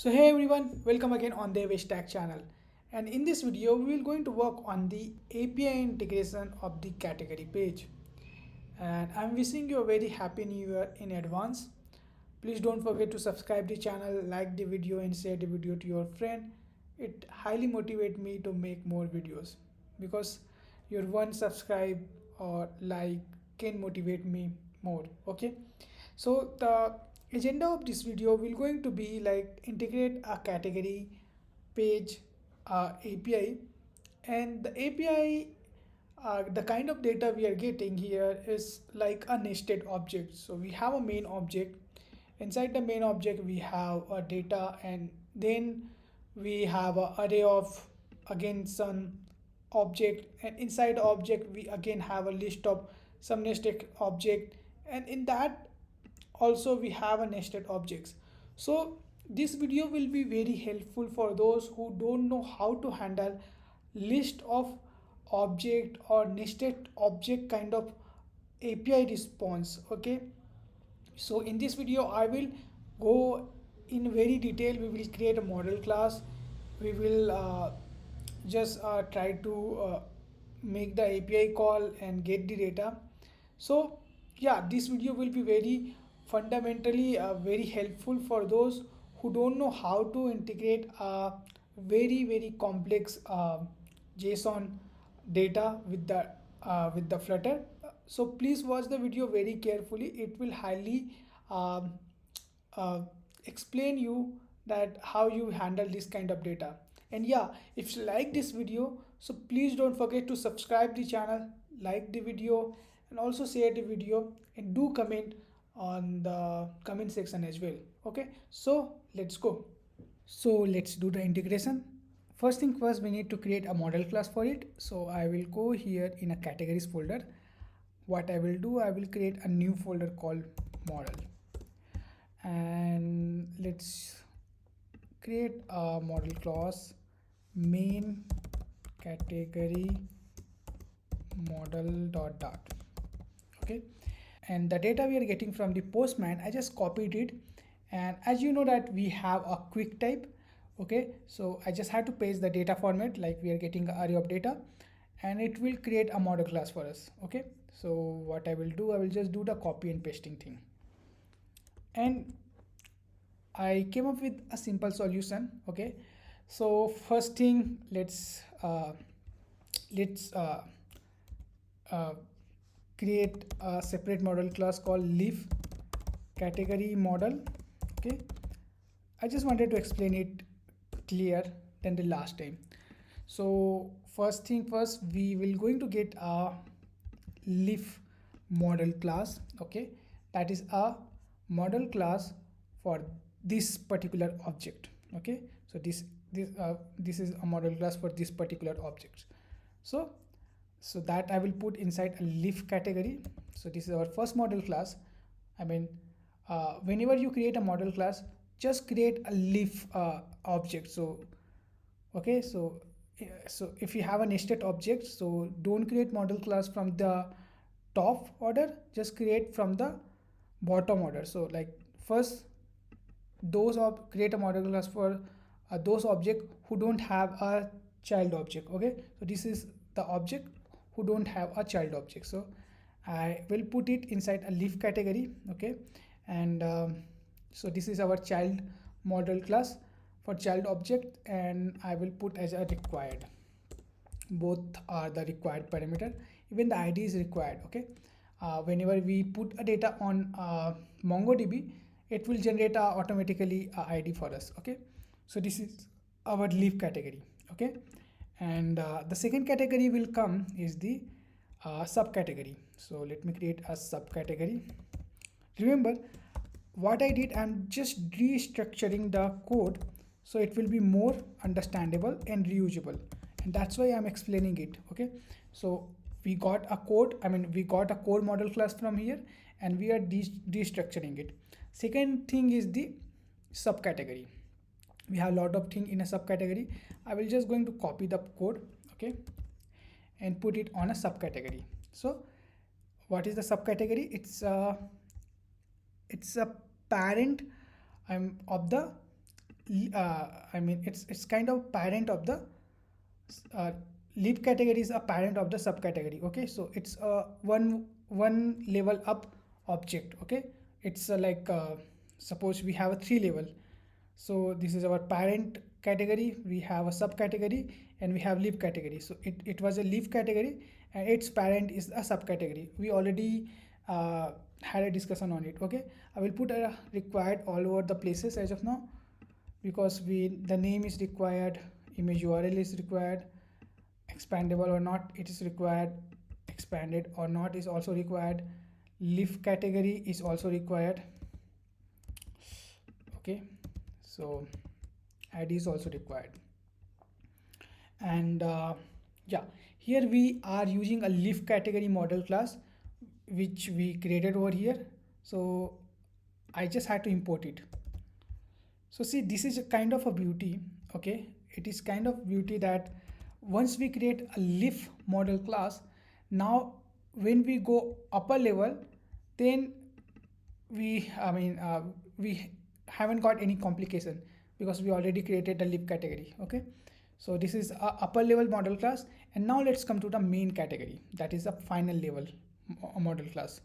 So hey everyone, welcome again on the Stack channel. And in this video, we will going to work on the API integration of the category page. And I'm wishing you a very happy new year in advance. Please don't forget to subscribe the channel, like the video and share the video to your friend. It highly motivates me to make more videos because your one subscribe or like can motivate me more. Okay. So the agenda of this video will going to be like integrate a category page API, and the API, the kind of data we are getting here is like a nested object. So we have a main object. Inside the main object we have a data, and then we have an array of again some object, and inside the object we again have a list of some nested object, and in that also we have a nested objects. So this video will be very helpful for those who don't know how to handle list of object or nested object kind of API response. Okay, so in this video I will go in very detail. We will create a model class. We will just try to make the API call and get the data. So yeah, this video will be very fundamentally very helpful for those who don't know how to integrate a very complex JSON data with the Flutter. So please watch the video very carefully. It will highly um, uh, explain you that how you handle this kind of data. And yeah, if you like this video, so please don't forget to subscribe the channel, like the video, and also share the video, and do comment on the comment section as well. Okay, so let's go. So let's do the integration. First thing first, we need to create a model class for it. So I will go here in a categories folder. What I will do, I will create a new folder called model, and let's create a model class main category model dot. Okay, and the data we are getting from the postman, I just copied it, and as you know that we have a quick type. Okay, so I just had to paste the data format like we are getting an array of data, and it will create a model class for us. Okay, so what I will do, I will just do the copy and pasting thing, and I came up with a simple solution. Okay, so first thing, let's uh, create a separate model class called leaf category model. Okay, I just wanted to explain it clear than the last time. So first thing first, we will going to get a leaf model class. Okay, that is a model class for this particular object. Okay, so this is a model class for this particular object. So that I will put inside a leaf category. So this is our first model class. I mean, whenever you create a model class, just create a leaf object. So okay, so if you have a nested object, so don't create model class from the top order, just create from the bottom order. So like first create a model class for those object who don't have a child object. Okay, so this is the object who don't have a child object, so I will put it inside a leaf category. Okay, and so this is our child model class for child object, and I will put as a required. Both are the required parameter, even the id is required. Okay, whenever we put a data on MongoDB, it will generate automatically a id for us. Okay, so this is our leaf category. Okay, and the second category will come is the subcategory. So let me create a subcategory. Remember what I did, I'm just restructuring the code so it will be more understandable and reusable, and that's why I'm explaining it. Okay, so we got a code, we got a core model class from here, and we are destructuring it. Second thing is the subcategory. We have a lot of things in a subcategory. I will just going to copy the code. Okay, and put it on a subcategory. So what is the subcategory? It's a parent of the I mean it's kind of parent of the uh, leaf category is a parent of the subcategory. Okay, so it's a one level up object. Okay, it's like suppose we have a 3 level. So this is our parent category, we have a subcategory, and we have leaf category. So it was a leaf category and its parent is a subcategory. We already had a discussion on it. Okay, I will put a required all over the places as of now, because the name is required, image URL is required, expandable or not it is required, expanded or not is also required, leaf category is also required. Okay, so id is also required. And yeah, here we are using a leaf category model class which we created over here. So I just had to import it. So see, this is a kind of a beauty. Okay, it is kind of beauty that once we create a leaf model class, now when we go upper level, then we haven't got any complication because we already created the leaf category. Okay, so this is a upper level model class, and now let's come to the main category, that is the final level model class.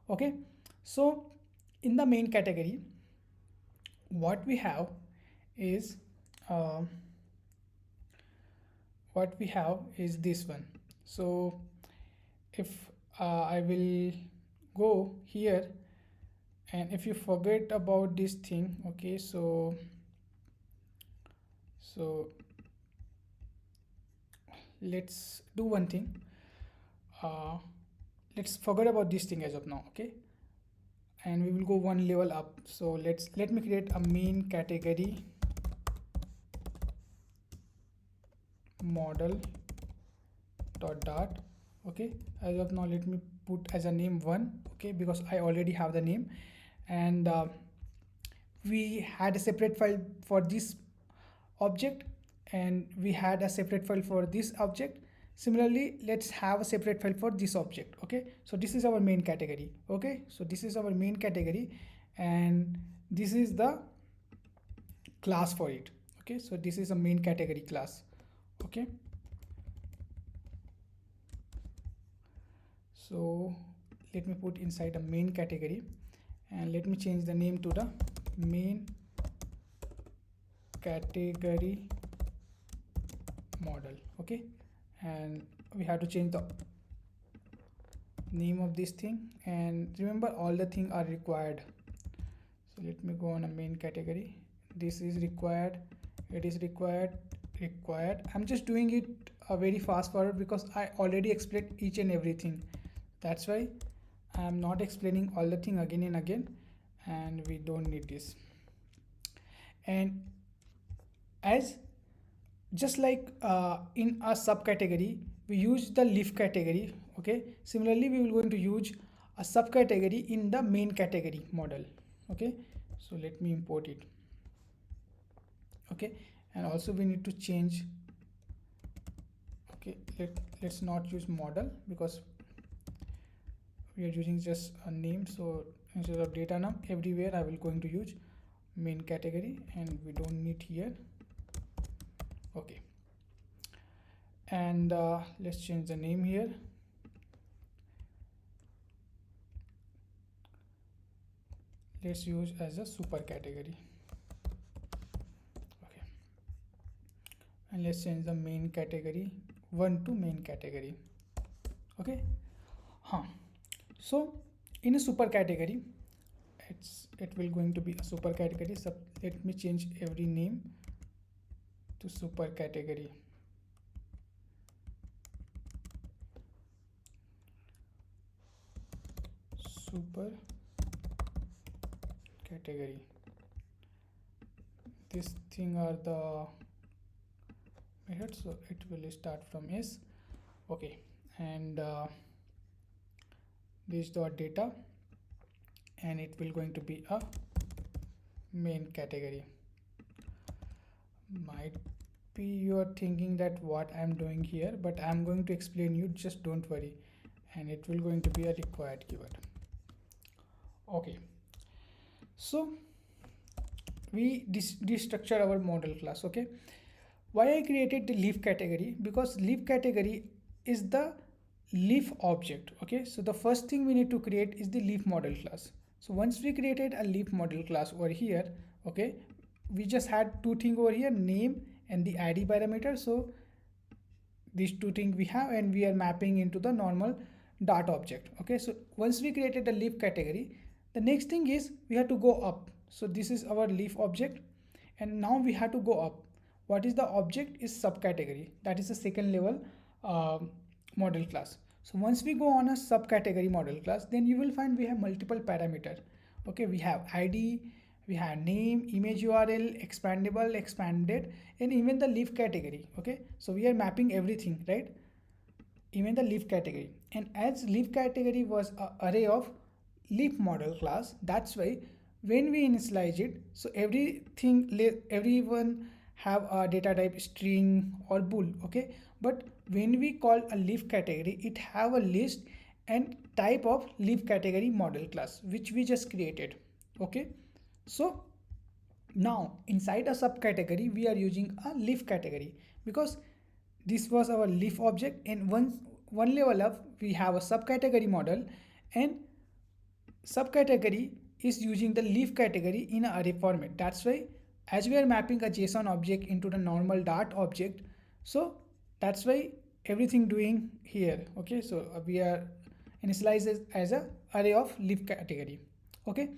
Okay, so in the main category, what we have is uh, this one. So if I will go here, and if you forget about this thing, okay, so let's do one thing. Let's forget about this thing as of now. Okay, and we will go one level up. So let me create a main category model dot. Okay, as of now let me put as a name 1. Okay, because I already have the name, and we had a separate file for this object, and we had a separate file for this object. Similarly, let's have a separate file for this object. Okay, so this is our main category. Okay, so this is our main category, and this is the class for it. Okay, so this is a main category class. Okay, so let me put inside a main category, and let me change the name to the main category model. Okay, and we have to change the name of this thing, and remember all the things are required. So let me go on a main category. This is required, it is required. I'm just doing it very fast forward because I already explained each and everything. That's why I'm not explaining all the thing again and again, and we don't need this. And as just like in a subcategory we use the leaf category. Okay, similarly we will going to use a subcategory in the main category model. Okay, so let me import it. Okay, and also we need to change. Okay, let's not use model because we are using just a name. So instead of data num, everywhere I will going to use main category, and we don't need here. Okay, and let's change the name here. Let's use as a super category. Okay, and let's change the main category 1 to main category. Okay, so in a super category, it will going to be a super category. So let me change every name to super category. Super category. This thing are the methods, so it will start from S. Okay, and this dot data, and it will going to be a main category. Might be you are thinking that what I'm doing here, but I'm going to explain you, just don't worry. And it will going to be a required keyword. Okay, so we destructure our model class. Okay, why I created the leaf category? Because leaf category is the leaf object. Okay, so the first thing we need to create is the leaf model class. So once we created a leaf model class over here, okay, we just had two things over here, name and the id parameter. So these two things we have, and we are mapping into the normal dart object. Okay, so once we created the leaf category, the next thing is we have to go up. So this is our leaf object, and now we have to go up. What is the object is subcategory, that is the second level model class. So once we go on a subcategory model class, then you will find we have multiple parameter. Okay, we have id, we have name, image url, expandable, expanded, and even the leaf category. Okay, so we are mapping everything, right? Even the leaf category. And as leaf category was an array of leaf model class, that's why when we initialize it, so everyone have a data type string or bool. Okay, but when we call a leaf category, it have a list and type of leaf category model class which we just created. Okay, so now inside a subcategory we are using a leaf category, because this was our leaf object, and one level up we have a subcategory model, and subcategory is using the leaf category in an array format. That's why as we are mapping a JSON object into the normal Dart object, so that's why everything doing here. Okay, so we are initialized as a array of leaf category. Okay,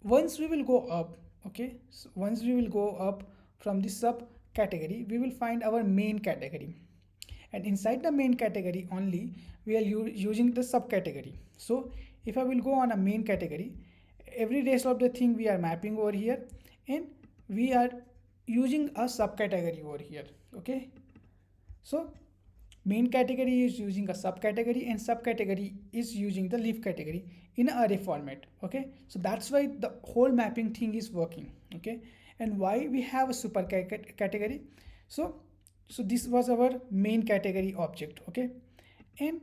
once we will go up, okay, so once we will go up from this subcategory, we will find our main category, and inside the main category only we are using the subcategory. So if I will go on a main category, every rest of the thing we are mapping over here, and we are using a subcategory over here. Okay, so main category is using a subcategory, and subcategory is using the leaf category in an array format. Okay, so that's why the whole mapping thing is working. Okay, and why we have a super category? So this was our main category object. Okay, and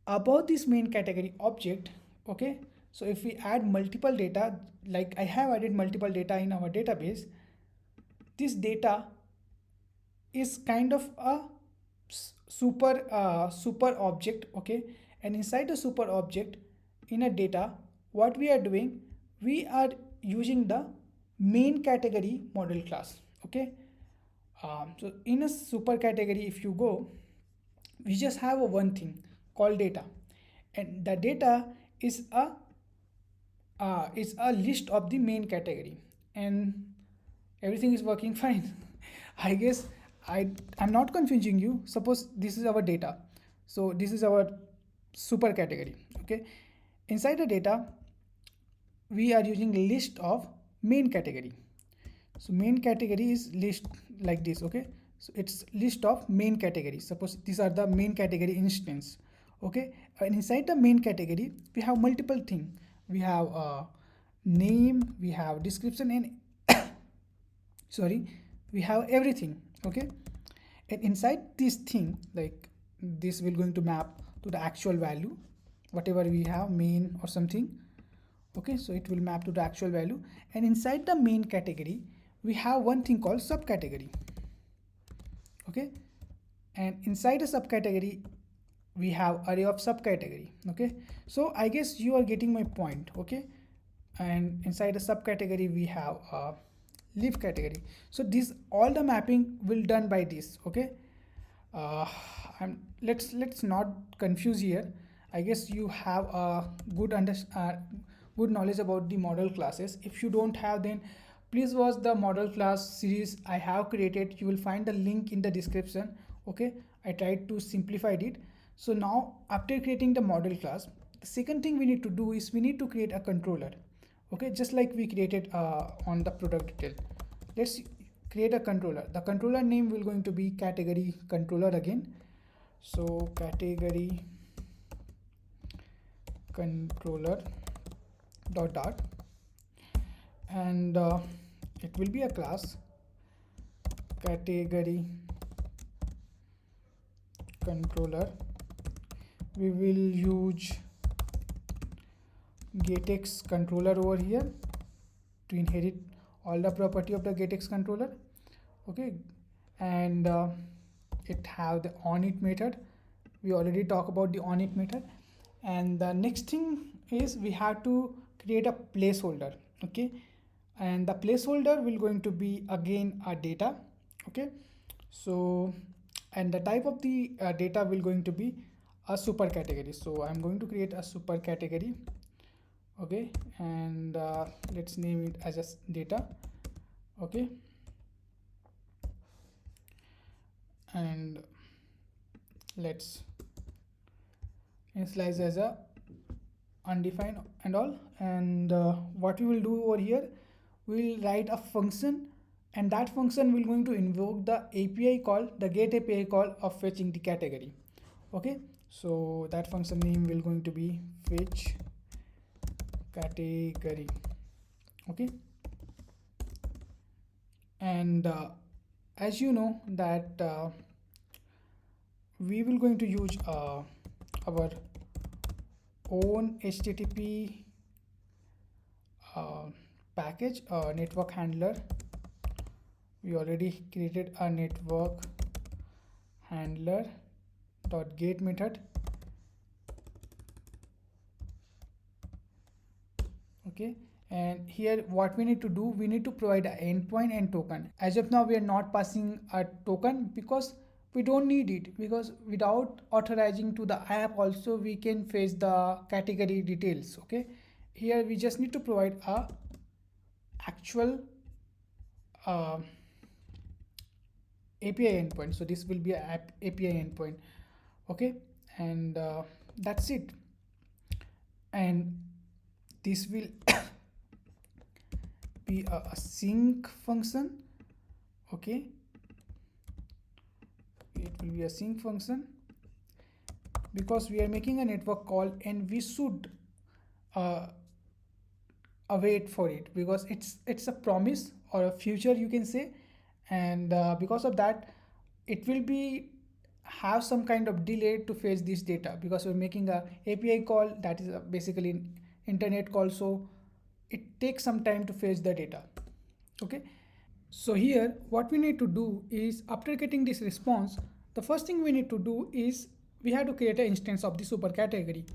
about this main category object, okay, so if we add multiple data, like I have added multiple data in our database, this data is kind of a super object. Okay, and inside the super object in a data, what we are doing, we are using the main category model class. Okay, so in a super category, if you go, we just have a one thing called data, and the data is a list of the main category, and everything is working fine. I guess I'm not confusing you. Suppose this is our data, so this is our super category. Okay, inside the data we are using list of main category. So main category is list like this. Okay, so it's list of main categories. Suppose these are the main category instance. Okay, and inside the main category we have multiple things. We have name, we have description, and sorry, we have everything. Okay, and inside this thing, like this will going to map to the actual value, whatever we have, main or something. Okay, so it will map to the actual value, and inside the main category we have one thing called subcategory. Okay, and inside a subcategory we have array of subcategory. Okay, so I guess you are getting my point. Okay, and inside a subcategory we have a leaf category. So this all the mapping will done by this. Okay, uh, let's not confuse here. I guess you have a good knowledge about the model classes. If you don't have, then please watch the model class series I have created. You will find the link in the description. Okay, I tried to simplify it. So now after creating the model class, the second thing we need to do is we need to create a controller. Okay, just like we created on the product detail. Let's create a controller. The controller name will going to be category controller again. So category controller dot, and it will be a class category controller. We will use GetX controller over here to inherit all the property of the GetX controller. Okay, and it have the onIt method. We already talked about the onIt method. And the next thing is we have to create a placeholder. Okay, and the placeholder will going to be again a data. Okay, so and the type of the data will going to be a super category. So I'm going to create a super category. Okay, and let's name it as a data. Okay, and let's initialize as a undefined and all. And what we will do over here, we will write a function, and that function will going to invoke the API call, the get API call of fetching the category. Okay, so that function name will going to be fetch category. Okay, and as you know that we will going to use our own HTTP package, network handler. We already created a network handler dot get method. Okay, and here what we need to do, we need to provide an endpoint and token. As of now we are not passing a token because we don't need it, because without authorizing to the app also we can fetch the category details. Okay, here we just need to provide a actual API endpoint. So this will be a API endpoint. Okay, and that's it. And this will be a sync function. Okay, it will be a sync function because we are making a network call, and we should await for it because it's a promise or a future, you can say. And because of that, it will be have some kind of delay to fetch this data because we're making a API call that is basically internet call, so it takes some time to fetch the data. Okay, so here what we need to do is, after getting this response, the first thing we need to do is we have to create an instance of the super category.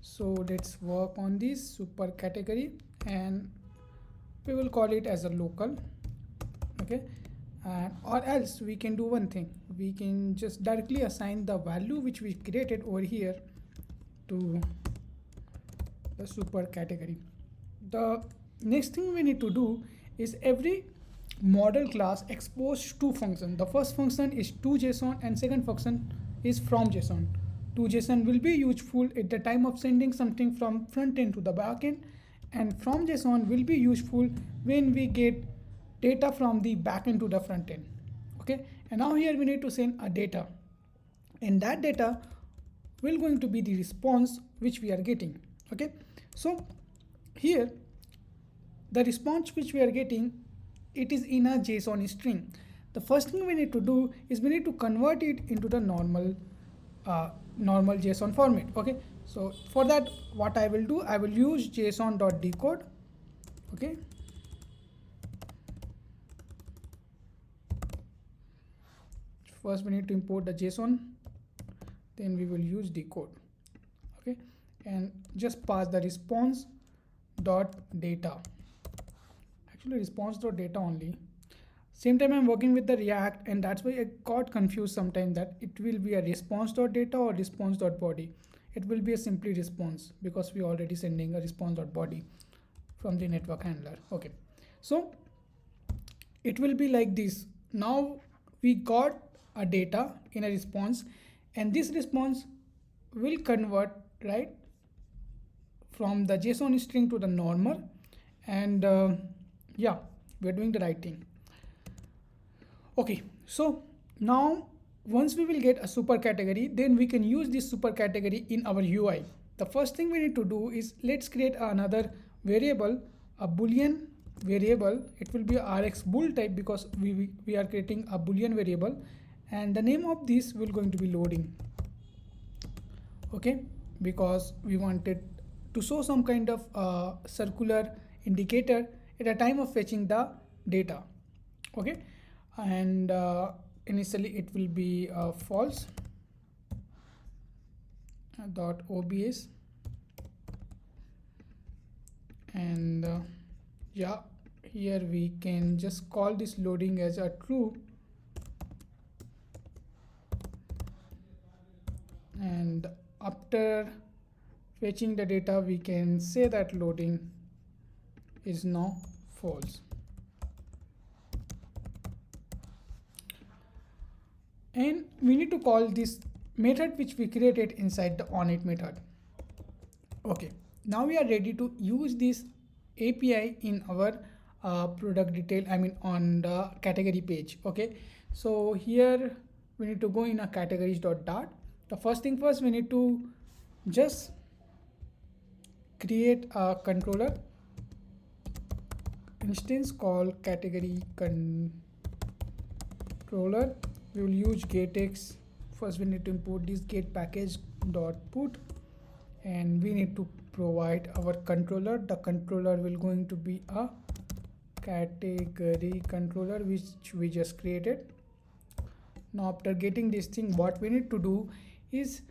So let's work on this super category, and we will call it as a local. Okay, or else we can do one thing, we can just directly assign the value which we created over here to the super category. The next thing we need to do is every model class expose two functions. The first function is toJSON and second function is from.json. toJSON will be useful at the time of sending something from front end to the back end, and from.json will be useful when we get data from the back end to the front end. Okay, and now here we need to send a data, and that data will going to be the response which we are getting. Okay, so here the response which we are getting, it is in a JSON string. The first thing we need to do is we need to convert it into the normal JSON format. Okay, so for that what I will do, I will use json.decode. Okay, first we need to import the JSON, then we will use decode. Okay, and just pass the response dot data, actually response dot data only. Same time I'm working with the React, and that's why I got confused sometimes that it will be a response.data or response.body. It will be a simply response because we already sending a response.body from the network handler. Okay, so it will be like this. Now we got a data in a response, and this response will convert right from the JSON string to the normal, and yeah, we're doing the right thing. Okay, so now once we will get a super category, then we can use this super category in our UI. The first thing we need to do is let's create another variable, a boolean variable. It will be a rxbool type because we are creating a boolean variable, and the name of this will going to be loading. Okay, because we wanted to show some kind of circular indicator at a time of fetching the data. Okay, and initially it will be false dot obs, and yeah, here we can just call this loading as a true, and after fetching the data we can say that loading is now false. And we need to call this method which we created inside the onIt method. Okay, now we are ready to use this API in our product detail, I mean on the category page. Okay, so here we need to go in a categories.dart. The first thing first, we need to just create a controller instance called category controller. We will use GetX. First we need to import this get package dot put, and we need to provide our controller. The controller will going to be a category controller which we just created. Now after getting this thing, what we need to do is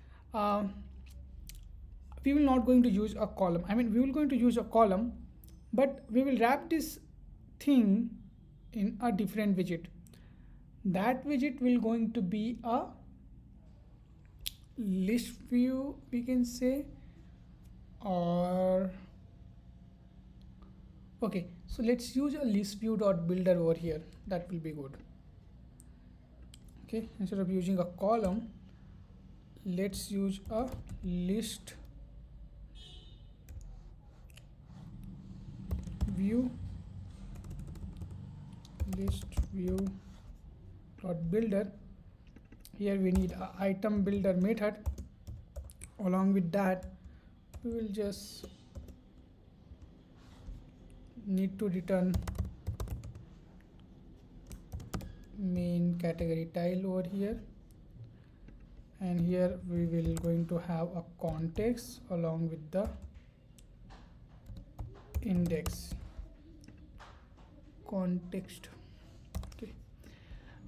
we will not going to use a column. I mean, we will going to use a column, but we will wrap this thing in a different widget. That widget will going to be a list view, we can say, or okay, so let's use a list view dot builder over here. That will be good. Okay, instead of using a column, let's use a list view dot builder. Here we need a item builder method. Along with that, we will just need to return main category tile over here, and here we will going to have a context along with the index context. Okay,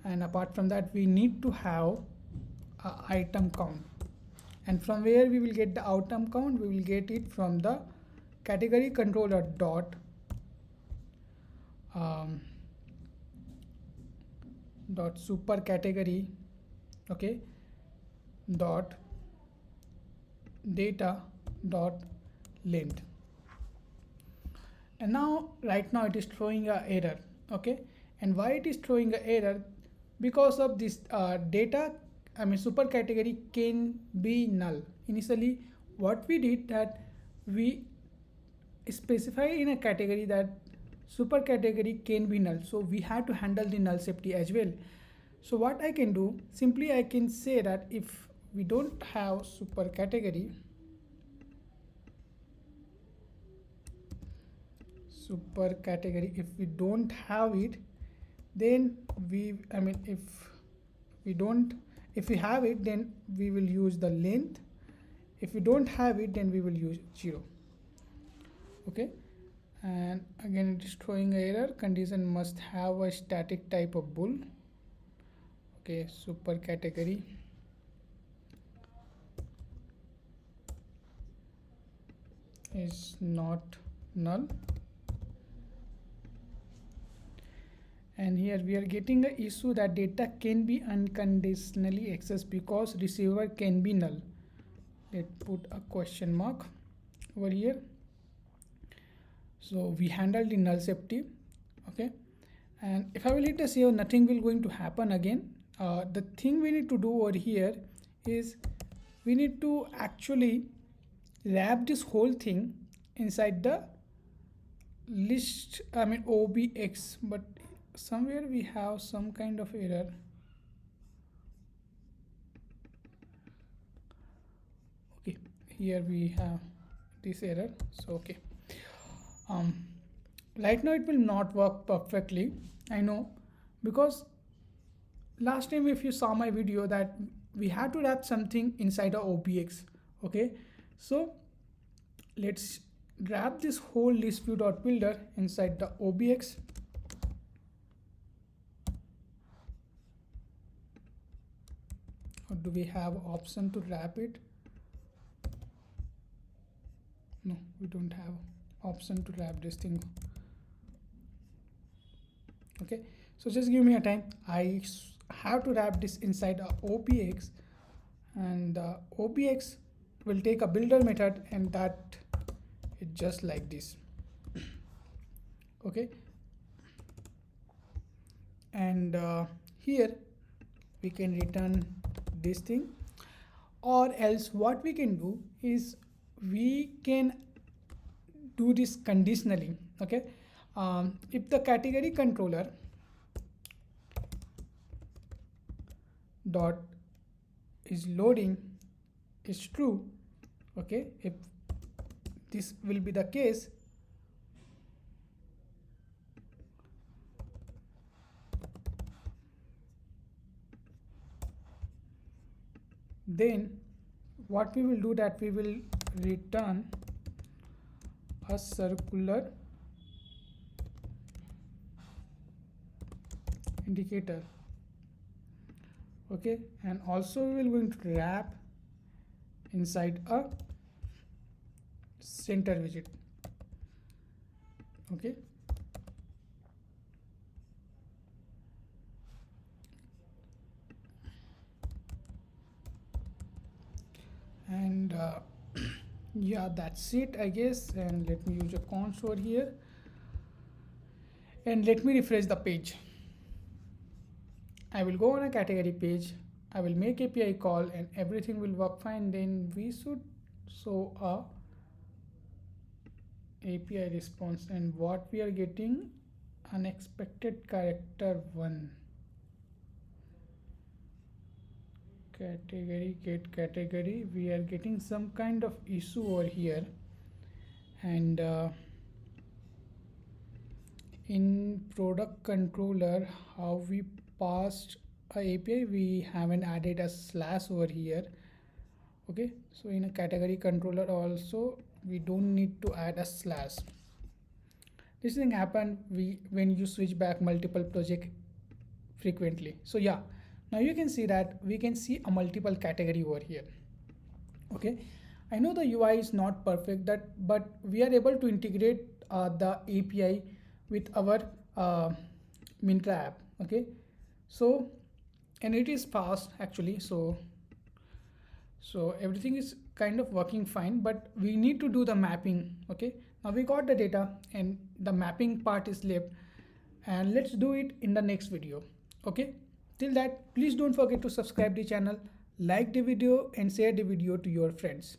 and apart from that we need to have a item count, and from where we will get the item count? We will get it from the category controller dot super category, okay, dot data dot length. And now right now it is throwing a error. Okay, and why it is throwing a error? Because of this data, I mean super category can be null. Initially what we did, that we specify in a category that super category can be null, so we had to handle the null safety as well. So what I can do, simply I can say that if we don't have super category, if we don't have it, then we have it, then we will use the length. If we don't have it, then we will use 0. Okay, and again it is throwing an error. Condition must have a static type of bool. Okay, super category is not null. And here we are getting the issue that data can be unconditionally accessed because receiver can be null. Let's put a question mark over here. So we handled the null safety. Okay, and if I will hit the save, nothing will going to happen again. The thing we need to do over here is we need to actually wrap this whole thing inside the list, I mean obx, but somewhere we have some kind of error. Okay, here we have this error. So okay, right now it will not work perfectly, I know, because last time if you saw my video that we had to wrap something inside a obx. Okay, so let's wrap this whole list view dot builder inside the obx. or do we have option to wrap it? No, we don't have option to wrap this thing. Okay, so just give me a time. I have to wrap this inside a OPX, and OPX will take a builder method, and that is just like this. Okay, and here we can return this thing, or else what we can do is we can do this conditionally. Okay, if the category controller dot is loading is true, okay, if this will be the case, then what we will do that we will return a circular indicator. Okay, and also we will going to wrap inside a center widget. Okay, and yeah, that's it, I guess. And let me use a console here, and let me refresh the page. I will go on a category page, I will make API call, and everything will work fine. Then we should show a API response, and what we are getting, unexpected character 1. Category, get category, we are getting some kind of issue over here. And in product controller, how we passed a API, we haven't added a slash over here. Okay, so in a category controller also we don't need to add a slash. This thing happened when you switch back multiple project frequently. So yeah, now you can see that we can see a multiple category over here. Okay, I know the UI is not perfect, but we are able to integrate the API with our Myntra-App. Okay, so and it is fast actually, so everything is kind of working fine, but we need to do the mapping. Okay, now we got the data and the mapping part is left, and let's do it in the next video. Okay, till that, please don't forget to subscribe the channel, like the video, and share the video to your friends.